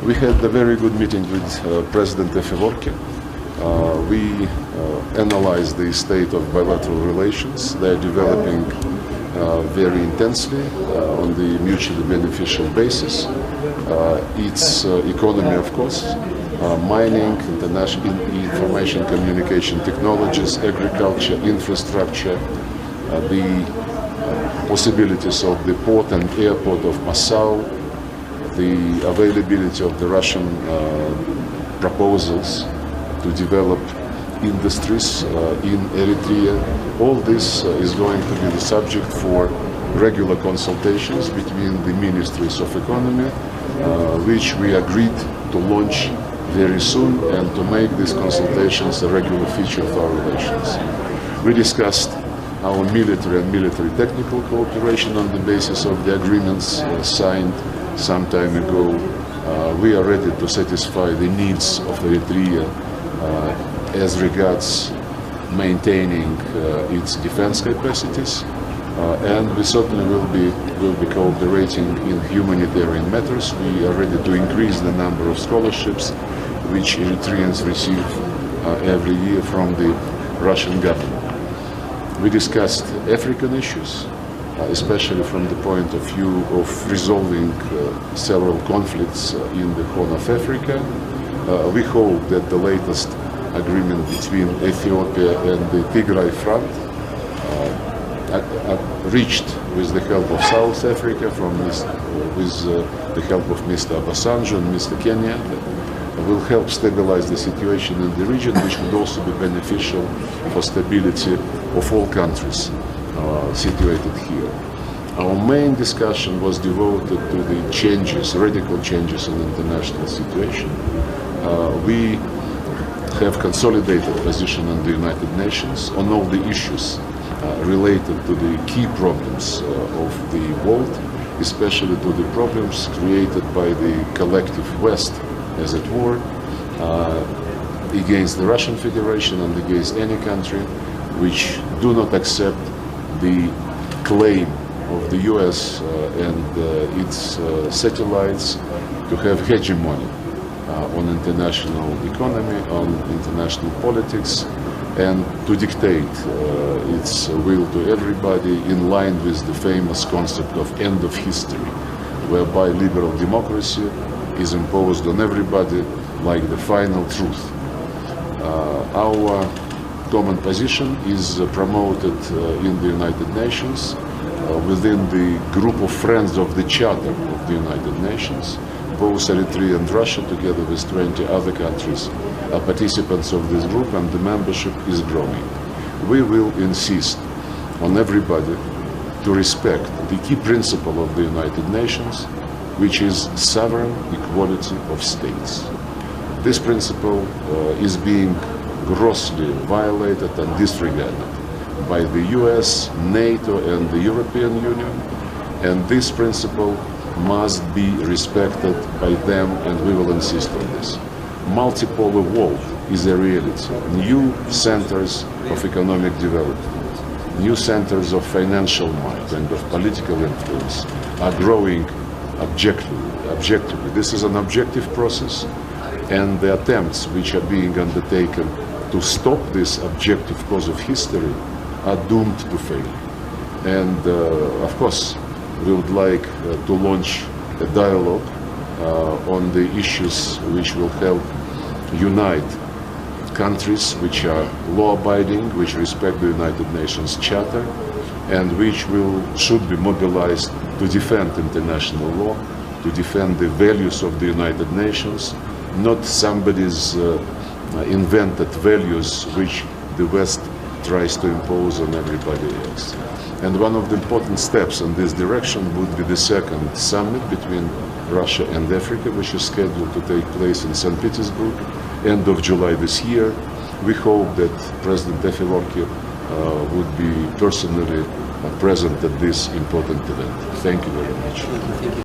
We had a very good meeting with President Efevorki. We analyzed the state of bilateral relations. They're developing very intensely on the mutually beneficial basis. Its economy, of course, mining, international information communication technologies, agriculture, infrastructure, the possibilities of the port and airport of Masao, the availability of the Russian proposals to develop industries in Eritrea. All this is going to be the subject for regular consultations between the ministries of economy, which we agreed to launch very soon and to make these consultations a regular feature of our relations. We discussed our military and military technical cooperation on the basis of the agreements signed some time ago. We are ready to satisfy the needs of Eritrea as regards maintaining its defense capacities, and we certainly will be cooperating in humanitarian matters. We are ready to increase the number of scholarships which Eritreans receive every year from the Russian government. We discussed African issues, especially from the point of view of resolving several conflicts in the Horn of Africa. We hope that the latest agreement between Ethiopia and the Tigray Front, reached with the help of South Africa, with the help of Mr. Obasanjo and Mr. Kenya, will help stabilize the situation in the region, which would also be beneficial for stability of all countries situated here. Our main discussion was devoted to the changes, radical changes in the international situation. We have consolidated position in the United Nations on all the issues related to the key problems of the world, especially to the problems created by the collective West, as it were, against the Russian Federation and against any country which do not accept the claim of the US and its satellites to have hegemony on international economy, on international politics, and to dictate its will to everybody in line with the famous concept of end of history, whereby liberal democracy is imposed on everybody like the final truth. Our common position is promoted in the United Nations within the group of friends of the Charter of the United Nations. Both Eritrea and Russia, together with 20 other countries, are participants of this group, and the membership is growing. We will insist on everybody to respect the key principle of the United Nations, which is sovereign equality of states. This principle is being grossly violated and disregarded by the US, NATO, and the European Union, and this principle must be respected by them, and we will insist on this. Multipolar world is a reality. New centers of economic development, new centers of financial might and of political influence are growing objectively. This is an objective process, and the attempts which are being undertaken to stop this objective course of history are doomed to fail. And of course, we would like to launch a dialogue on the issues which will help unite countries which are law-abiding, which respect the United Nations Charter, and which should be mobilized to defend international law, to defend the values of the United Nations, not somebody's invented values which the West tries to impose on everybody else. And one of the important steps in this direction would be the second summit between Russia and Africa, which is scheduled to take place in St. Petersburg, end of July this year. We hope that President Efevorki would be personally present at this important event. Thank you very much.